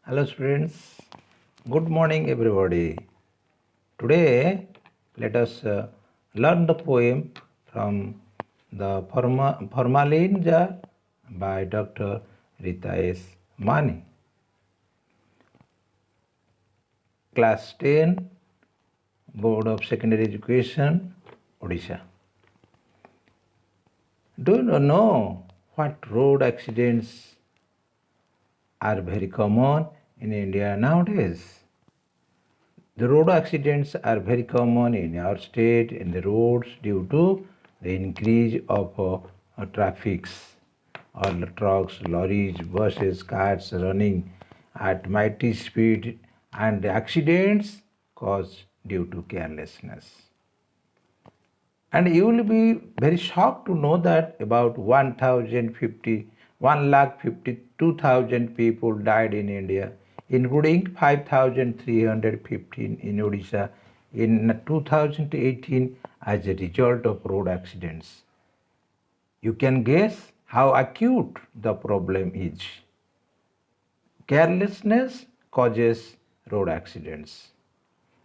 Hello students, good morning everybody. Today let us learn the poem from the Formalin jar by Dr.ReetaS.Mani. Class 10, Board of Secondary Education, Odisha. Do you know what road accidents are very common in India nowadays? The road accidents are very common in our state in the roads due to the increase of traffics, all the trucks, lorries, buses, cars running at mighty speed, and the accidents caused due to carelessness. And you will be very shocked to know that about 1,52,000 people died in India, including 5,315 in Odisha in 2018 as a result of road accidents. You can guess how acute the problem is. Carelessness causes road accidents.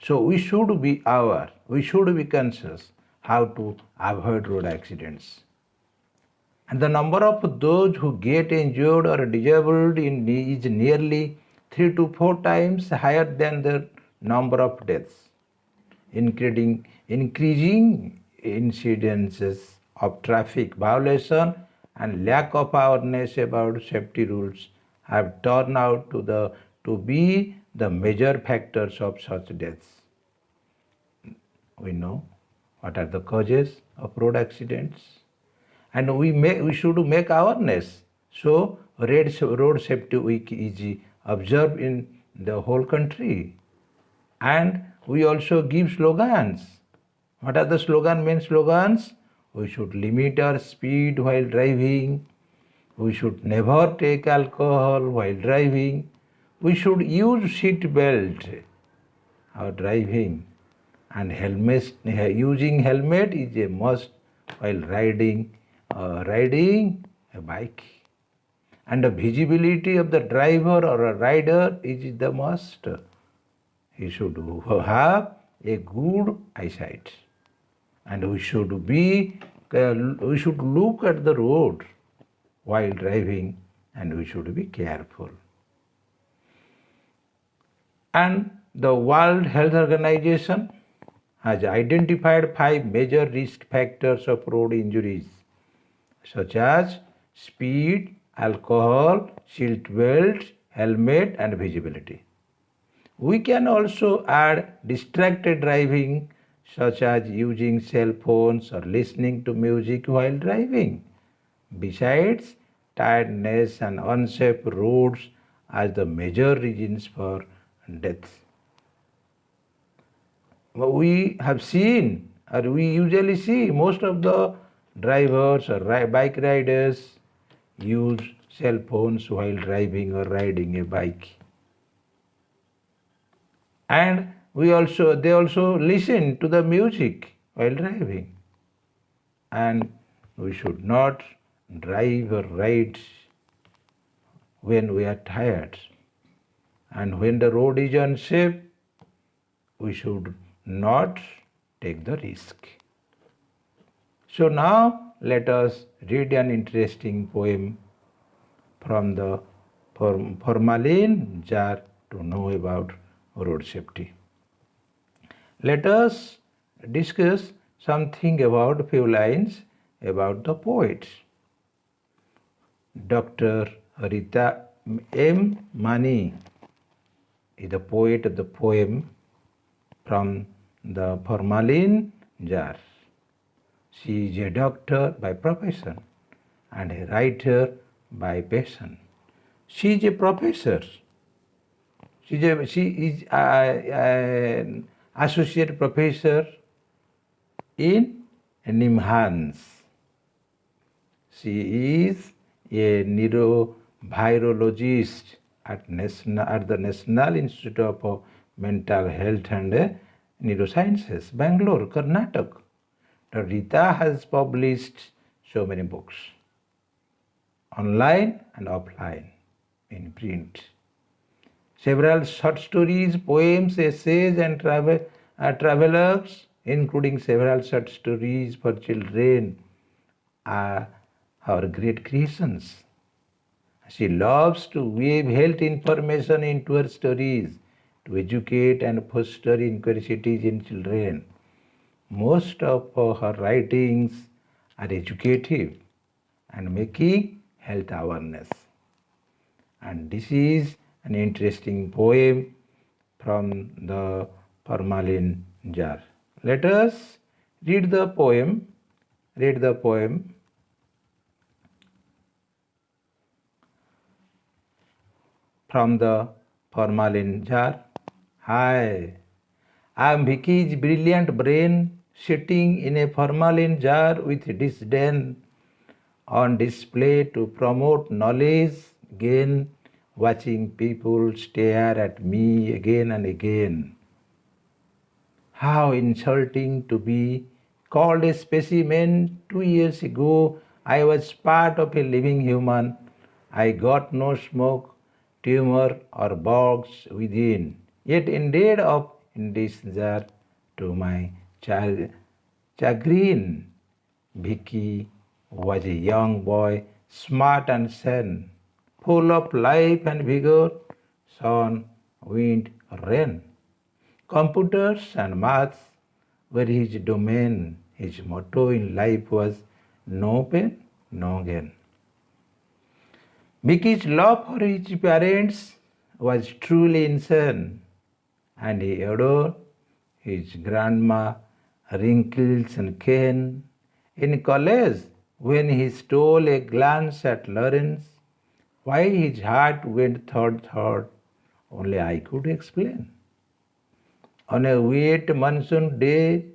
So we should be aware, we should be conscious how to avoid road accidents. And the number of those who get injured or disabled is nearly 3 to 4 times higher than the number of deaths, increasing incidences of traffic violation and lack of awareness about safety rules have turned out to be the major factors of such deaths. We know what are the causes of road accidents, and we should make awareness. So road safety week is observed in the whole country, and we also give slogans. What are the main slogans? We should limit our speed while driving. We should never take alcohol while driving. We should use seat belt while driving, and using helmet is a must while riding a bike. And the visibility of the driver or a rider is the must. He should have a good eyesight, and we should look at the road while driving, and we should be careful. And the World Health Organization has identified 5 major risk factors of road injuries, such as speed, alcohol, seat belt, helmet, and visibility. We can also add distracted driving, such as using cell phones or listening to music while driving. Besides, tiredness and unsafe roads as the major reasons for deaths. We have seen, or we usually see, most of the drivers or bike riders use cell phones while driving or riding a bike. And they also listen to the music while driving. And we should not drive or ride when we are tired. And when the road is unsafe, we should not take the risk. So now let us read an interesting poem from the Formalin jar to know about road safety. Let us discuss something about few lines about the poet. Dr.ReetaS.Mani is the poet of the poem from the Formalin jar. She is a doctor by profession and a writer by passion. She is a professor. She is an associate professor in NIMHANS. She is a neurovirologist at the National Institute of Mental Health and Neurosciences, Bangalore, Karnataka. Rita has published so many books, online and offline, in print. Several short stories, poems, essays, and travelogues, including several short stories for children, are her great creations. She loves to weave health information into her stories to educate and foster curiosity in children. Most of her writings are educative and making health awareness. And this is an interesting poem from the Formalin jar. Let us read the poem. Read the poem. From the Formalin jar. Hi, I am Vicky's brilliant brain sitting in a formalin jar with disdain on display to promote knowledge gain, watching people stare at me again and again. How insulting to be called a specimen. 2 years ago, I was part of a living human. I got no smoke, tumor, or bugs within. Yet ended up in this jar to my chagrin. Vicky was a young boy, smart and sane, full of life and vigor, sun, wind, rain. Computers and maths were his domain. His motto in life was no pain, no gain. Vicky's love for his parents was truly insane, and he adored his grandma, wrinkles and cane. In college, when he stole a glance at Lawrence, why his heart went thud, only I could explain. On a wet monsoon day,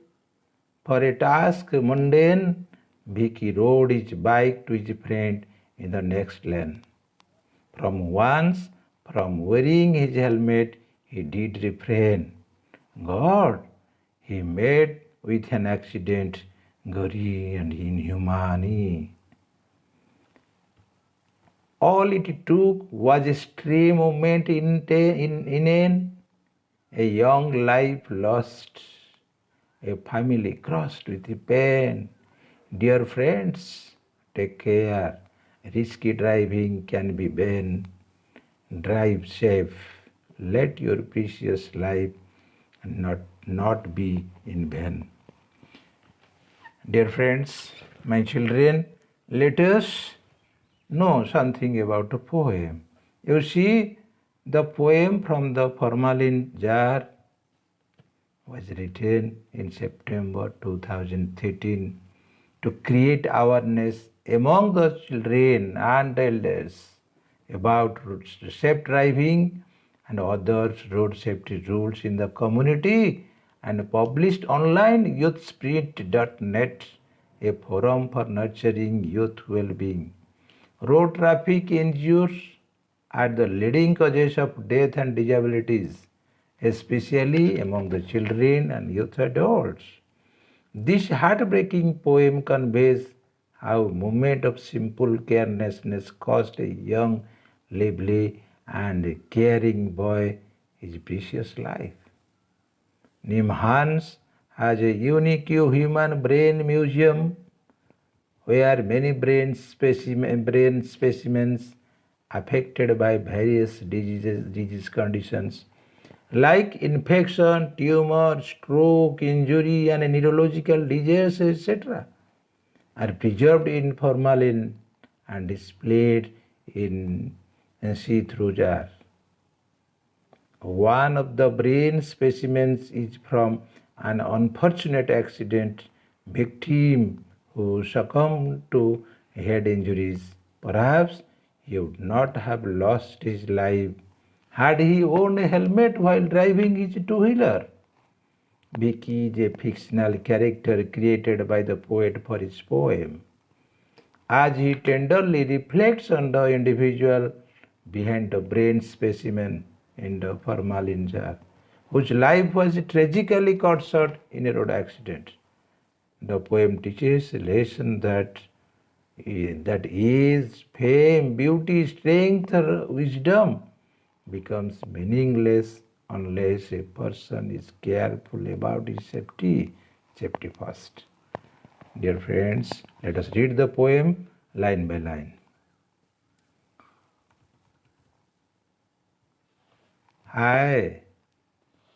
for a task mundane, Vicky rode his bike to his friend in the next lane. From wearing his helmet, he did refrain. God, he met with an accident, gory and inhumane. All it took was a stray moment in a young life lost, a family crushed with pain. Dear friends, take care. Risky driving can be banned. Drive safe. Let your precious life not be in vain. Dear friends, my children, let us know something about the poem. You see, the poem from the formalin jar was written in September 2013 to create awareness among the children and elders about safe driving and other road safety rules in the community, and published online youthspirit.net, a forum for nurturing youth well-being. Road traffic injuries are the leading causes of death and disabilities, especially among the children and youth adults. This heartbreaking poem conveys how a moment of simple carelessness cost a young, lively, and caring boy his precious life. Nimhans has a unique human brain museum where many brain specimens affected by various disease conditions like infection, tumor, stroke, injury, and neurological disease, etc., are preserved in formalin and displayed in a see-through jar. One of the brain specimens is from an unfortunate accident victim who succumbed to head injuries. Perhaps he would not have lost his life had he worn a helmet while driving his two-wheeler. Vicky is a fictional character created by the poet for his poem, as he tenderly reflects on the individual behind the brain specimen in the formalin jar, whose life was tragically cut short in a road accident. The poem teaches a lesson that age, fame, beauty, strength, or wisdom becomes meaningless unless a person is careful about his safety. Safety first. Dear friends, let us read the poem line by line. Hi,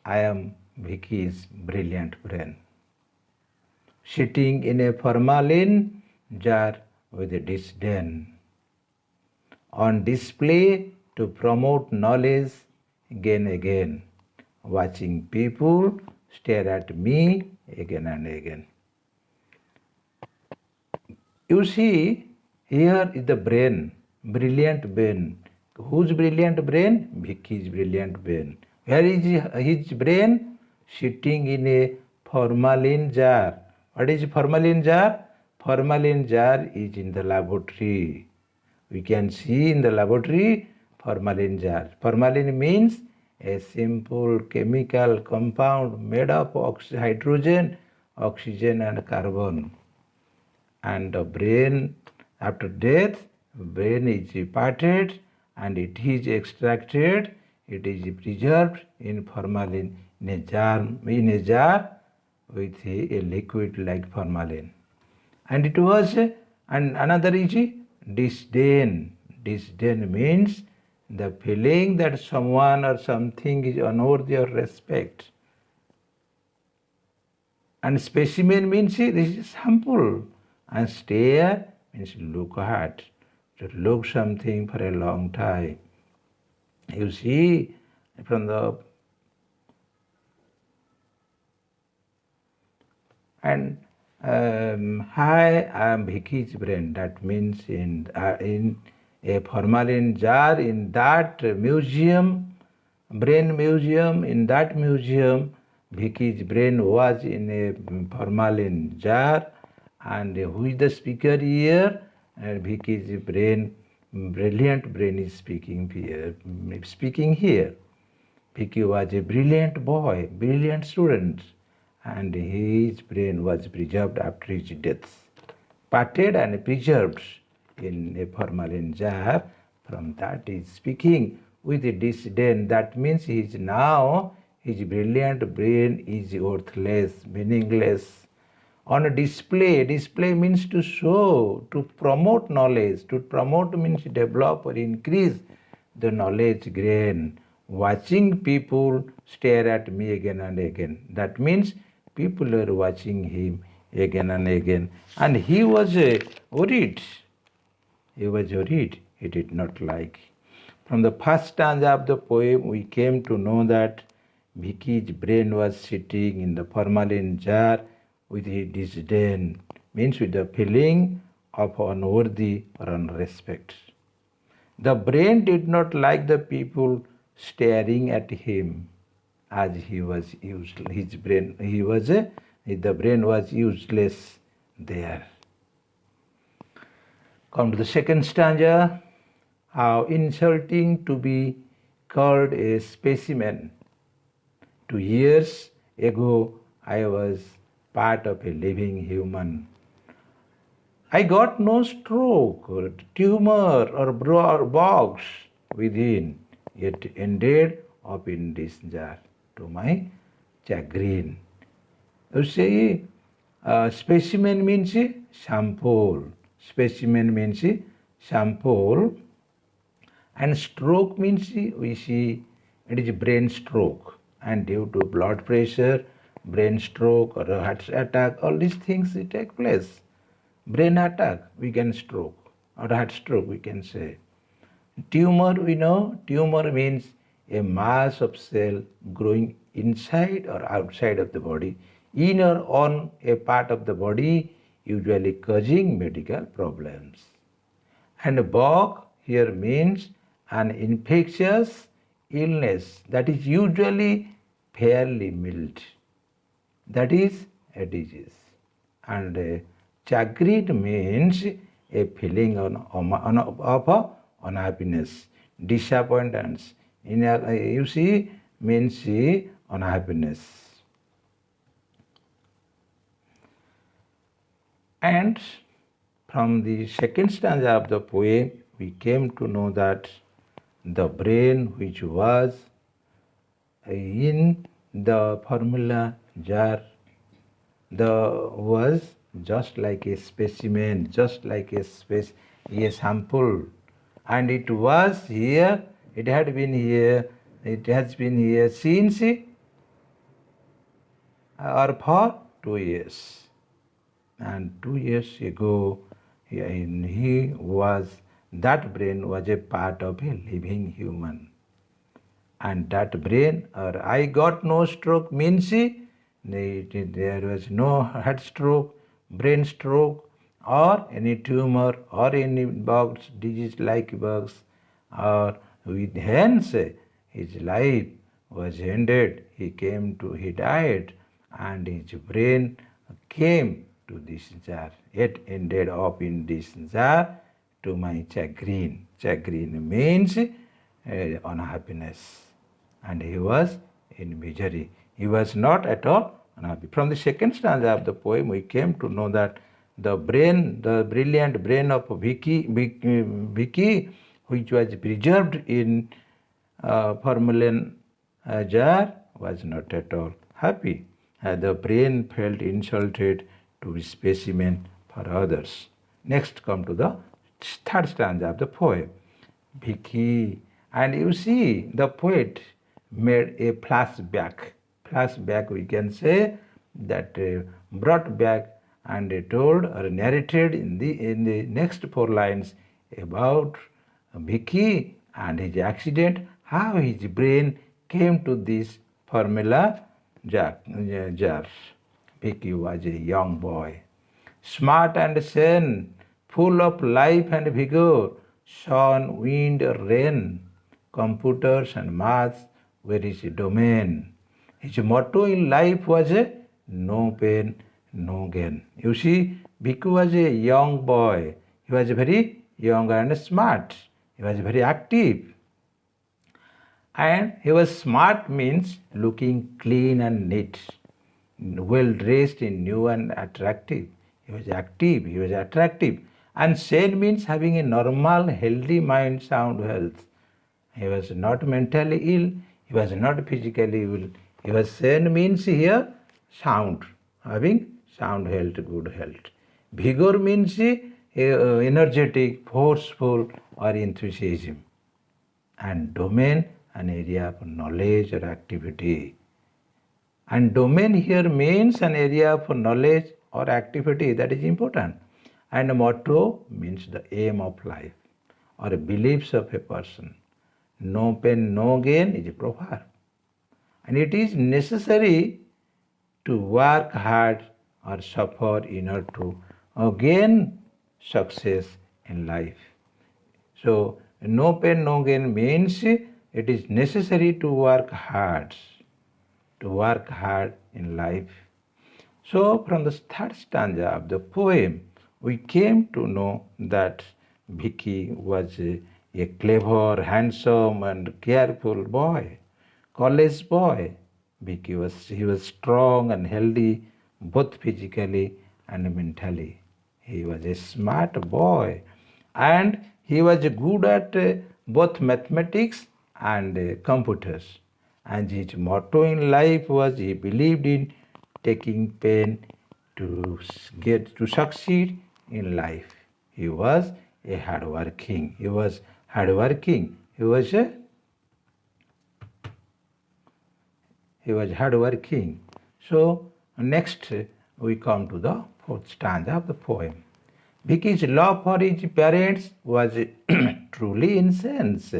I am Vicky's brilliant brain, sitting in a formalin jar with a disdain, on display to promote knowledge again, watching people stare at me again and again. You see, here is the brain, brilliant brain. Whose brilliant brain? Vicky's brilliant brain. Where is his brain? Sitting in a formalin jar. What is formalin jar? Formalin jar is in the laboratory. We can see in the laboratory formalin jar. Formalin means a simple chemical compound made of hydrogen, oxygen and carbon. And the brain, after death, brain is parted and it is extracted, it is preserved in formalin in a jar with a liquid like formalin. And it was and another is disdain. Disdain means the feeling that someone or something is unworthy of respect. And specimen means this is sample. And stare means look at, to look something for a long time. You see, from the and hi, I am Vicky's brain. That means in a formalin jar in that museum, brain museum. In that museum, Vicky's brain was in a formalin jar, and who is the speaker here? Vicky's brain, brilliant brain is speaking here. Speaking here. Vicky was a brilliant boy, brilliant student, and his brain was preserved after his death. Parted and preserved in a formalin jar. From that he is speaking with a disdain. That means he is now, his brilliant brain is worthless, meaningless. On a display, display means to show, to promote knowledge. To promote means develop or increase the knowledge gain. Watching people stare at me again and again. That means people are watching him again and again. And he was worried. He was worried. He did not like. From the first stanza of the poem, we came to know that Vicky's brain was sitting in the formalin jar with his disdain, means with the feeling of unworthy or unrespect. The brain did not like the people staring at him, as he was useless. His brain, the brain was useless there. Come to the second stanza. How insulting to be called a specimen. 2 years ago, I was part of a living human. I got no stroke, or tumor, or box within, yet ended up in this jar to my chagrin. You see, specimen means sample. Specimen means sample. And stroke means we see it is brain stroke. And due to blood pressure, brain stroke or a heart attack, all these things take place. Brain attack, we can stroke, or heart stroke, we can say. Tumor, we know, tumor means a mass of cell growing inside or outside of the body, in or on a part of the body, usually causing medical problems. And bog here means an infectious illness that is usually fairly mild. That is a disease. And chagrin means a feeling of unhappiness, disappointments. You see, means unhappiness. And from the second stanza of the poem, we came to know that the brain which was in the formula jar was just like a specimen, just like a sample, and it was here. It had been here. It has been here since or for 2 years. And 2 years ago, that brain was a part of a living human. And that brain, or I got no stroke means there was no head stroke, brain stroke, or any tumor, or any bugs, disease like bugs, or with hence his life was ended. He died, and his brain came to this jar. It ended up in this jar to my chagrin. Chagrin means unhappiness, and he was in misery. He was not at all unhappy. From the second stanza of the poem, we came to know that the brilliant brain of Vicky, which was preserved in Formalin jar, was not at all happy. The brain felt insulted to be specimen for others. Next, come to the third stanza of the poem. Vicky, and you see, the poet made a flashback. Flashback, we can say, that brought back and told or narrated in the next 4 lines about Vicky and his accident, how his brain came to this formula jar. Vicky was a young boy, smart and sane, full of life and vigor. Sun, wind, rain, computers and maths were his domain. His motto in life was no pain, no gain. You see, Bhikkhu was a young boy. He was very young and smart. He was very active. And he was smart means looking clean and neat, well dressed in new and attractive. He was active, he was attractive. And sane means having a normal, healthy mind, sound health. He was not mentally ill, he was not physically ill. He was sane means here sound, having sound health, good health. Vigor means energetic, forceful, or enthusiasm. And domain, an area of knowledge or activity. And domain here means an area of knowledge or activity that is important. And motto means the aim of life or beliefs of a person. No pain, no gain is a proverb. And it is necessary to work hard or suffer in order to gain success in life. So, no pain, no gain means it is necessary to work hard in life. So, from the third stanza of the poem, we came to know that Vicky was a clever, handsome, and careful boy, college boy. He was strong and healthy, both physically and mentally. He was a smart boy, and he was good at both mathematics and computers. And his motto in life was he believed in taking pain to succeed in life. He was a hardworking. He was hardworking. He was hardworking. So next we come to the fourth stanza of the poem. Vicky's love for his parents was truly intense,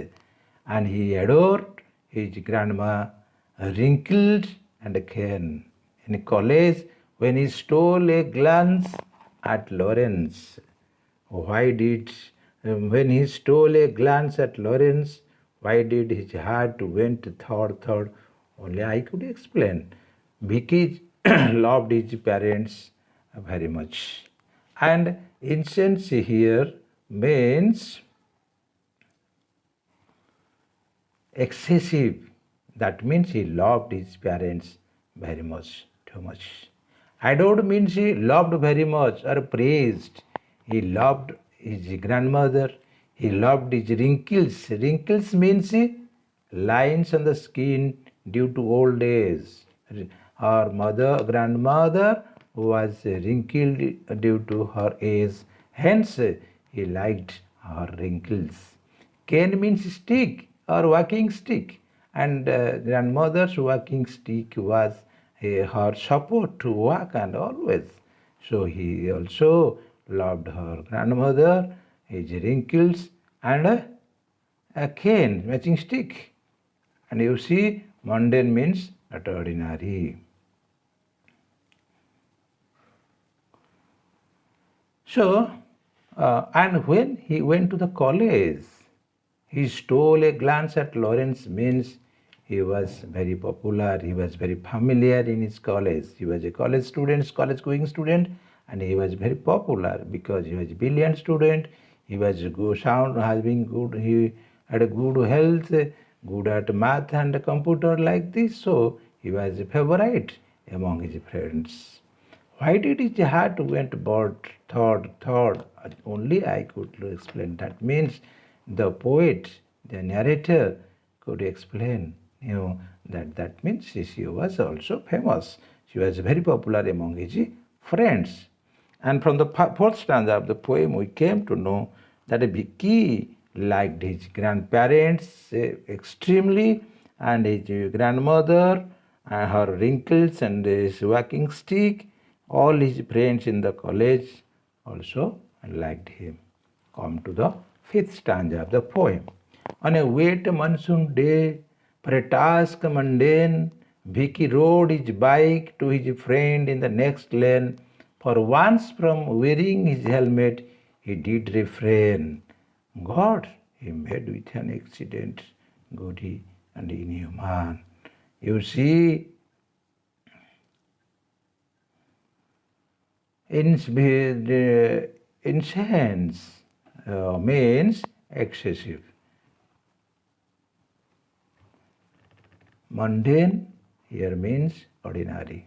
and he adored his grandma, wrinkled and cairn. In college, when he stole a glance at Lawrence, when he stole a glance at Lawrence, why did his heart went thud? Only I could explain. Vicky loved his parents very much. And incense here means excessive. That means he loved his parents very much, too much. Adored means he loved very much or praised. He loved his grandmother, He loved his wrinkles. Wrinkles means lines on the skin due to old age. Her grandmother was wrinkled due to her age. Hence, he liked her wrinkles. Cane means stick or walking stick, and grandmother's walking stick was her support to walk and always. So he also loved her grandmother, his wrinkles, and a cane, matching stick. And you see, mundane means not ordinary. So, and when he went to the college, he stole a glance at Lawrence means he was very popular, he was very familiar in his college. He was a college student, college going student, and he was very popular because he was a brilliant student. He was good sound, having good, he had a good health, good at math and computer like this. So he was a favorite among his friends. Why did his heart went bored, thought? Only I could explain. That means the poet, the narrator could explain, that means she was also famous. She was very popular among his friends. And from the fourth stanza of the poem, we came to know that Vicky liked his grandparents extremely, and his grandmother, and her wrinkles, and his walking stick. All his friends in the college also liked him. Come to the fifth stanza of the poem. On a wet monsoon day, for a task mundane, Vicky rode his bike to his friend in the next lane. For once from wearing his helmet, he did refrain. God, he met with an accident, goody and inhuman. You see, incense means excessive. Mundane here means ordinary,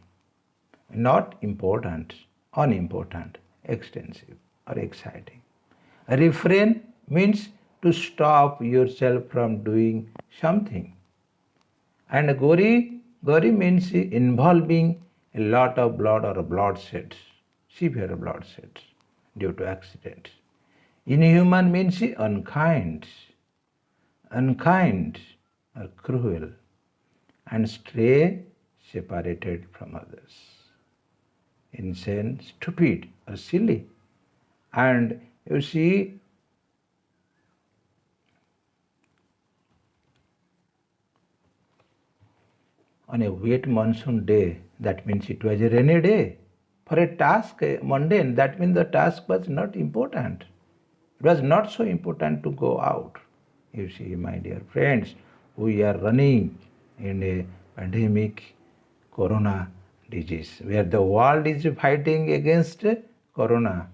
not important, unimportant, extensive, or exciting. Refrain means to stop yourself from doing something. And gori means involving a lot of blood or bloodshed, severe bloodshed due to accident. Inhuman means unkind or cruel, and stray, separated from others. Insane, stupid or silly. And you see, on a wet monsoon day, that means it was a rainy day. For a task, mundane, that means the task was not important. It was not so important to go out. You see, my dear friends, we are running in a pandemic, corona disease, where the world is fighting against corona,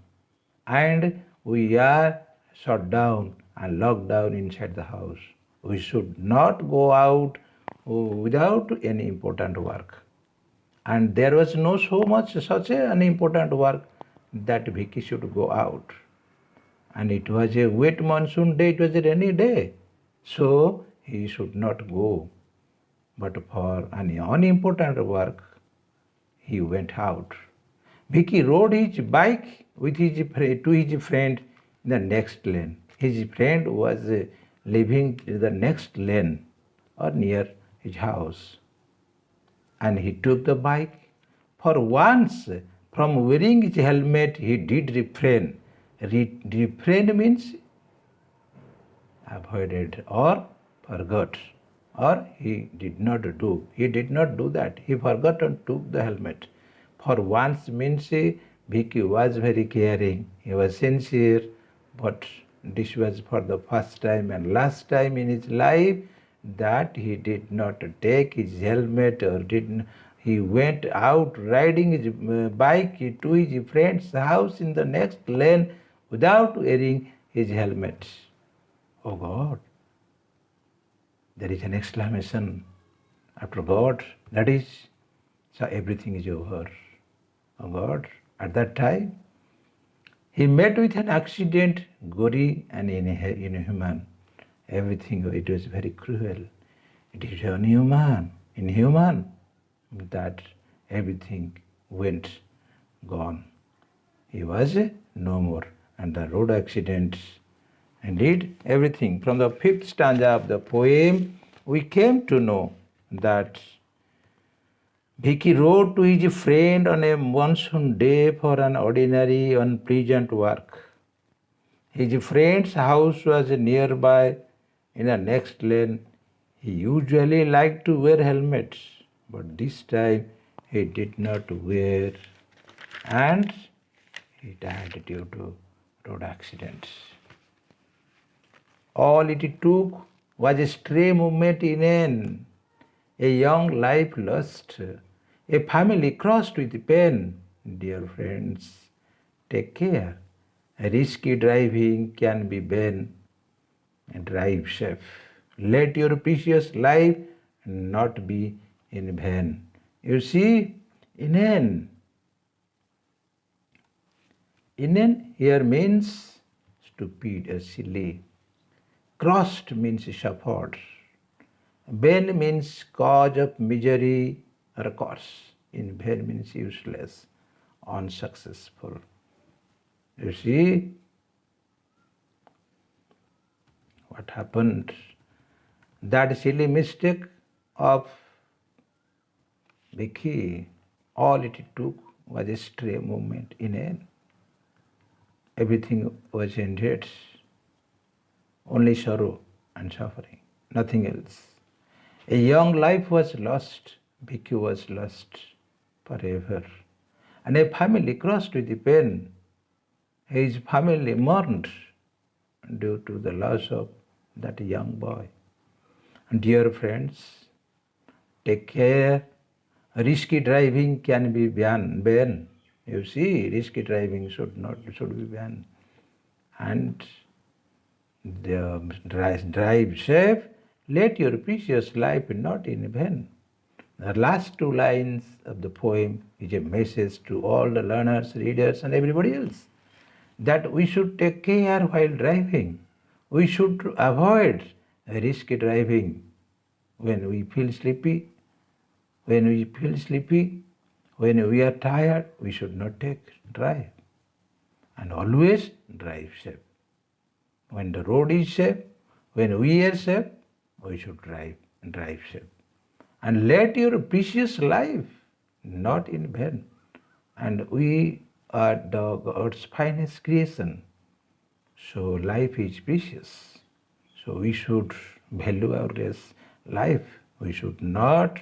and we are shut down and locked down inside the house. We should not go out without any important work. And there was no so much such an important work that Vicky should go out. And it was a wet monsoon day, it was a rainy day. So he should not go. But for any unimportant work, he went out. Vicky rode his bike with to his friend in the next lane. His friend was living in the next lane or near his house. And he took the bike. For once, from wearing his helmet, he did refrain. Refrain means avoided or forgot, or he did not do. He did not do that. He forgot and took the helmet. For once means Vicky was very caring. He was sincere, but this was for the first time and last time in his life that he did not take his helmet or didn't. He went out riding his bike to his friend's house in the next lane without wearing his helmet. Oh God, there is an exclamation after God. That is, so everything is over. Oh God, at that time, He met with an accident, gory and inhuman. Everything, it was very cruel. It is inhuman, that everything went gone. He was no more. And the road accidents, indeed, everything. From the fifth stanza of the poem, we came to know that Vicky wrote to his friend on a monsoon day for an ordinary, unpleasant work. His friend's house was nearby in the next lane. He usually liked to wear helmets, but this time he did not wear, and he died due to road accidents. All it took was a stray movement in a young life lost, a family crushed with pain. Dear friends, take care. Risky driving can be banned. Drive safe. Let your precious life not be in vain. You see, inane here means stupid, silly. Crossed means suffered. Vain means cause of misery or curse. In vain means useless, unsuccessful. You see what happened? That silly mistake of Vicky, all it took was a stray movement in it. Everything was ended. Only sorrow and suffering, nothing else. A young life was lost. Vicky was lost forever. And a family crossed with the pain. His family mourned due to the loss of that young boy. And dear friends, take care. Risky driving can be banned. You see, risky driving should be banned. And drive safe. Let your precious life not in vain. The last two lines of the poem is a message to all the learners, readers, and everybody else that we should take care while driving. We should avoid risky driving when we feel sleepy. When we are tired, we should not drive. And always drive safe. When the road is safe, when we are safe, we should drive safe. And let your precious life not in vain. And we are the God's finest creation. So life is precious. So we should value our life. We should not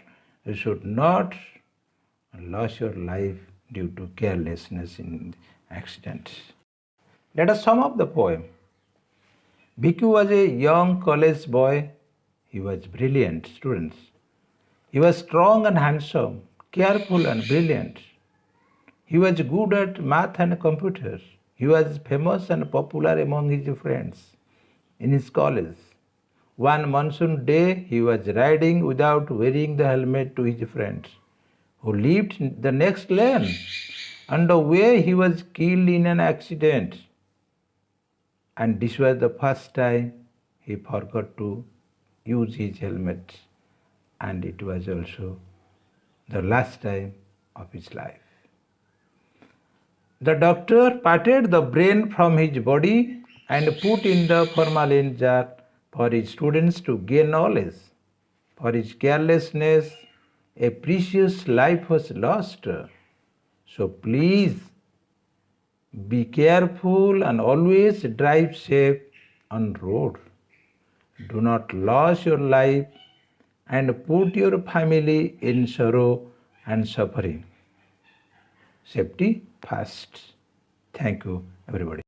lose your life due to carelessness in accidents. Let us sum up the poem. Bhikkhu was a young college boy. He was brilliant, students. He was strong and handsome, careful and brilliant. He was good at math and computers. He was famous and popular among his friends in his college. One monsoon day, he was riding without wearing the helmet to his friends, who lived in the next lane. On the way, he was killed in an accident. And this was the first time he forgot to use his helmet. And it was also the last time of his life. The doctor parted the brain from his body and put in the formalin jar for his students to gain knowledge. For his carelessness, a precious life was lost. So please be careful and always drive safe on road. Do not lose your life and put your family in sorrow and suffering. Safety first. Thank you, everybody.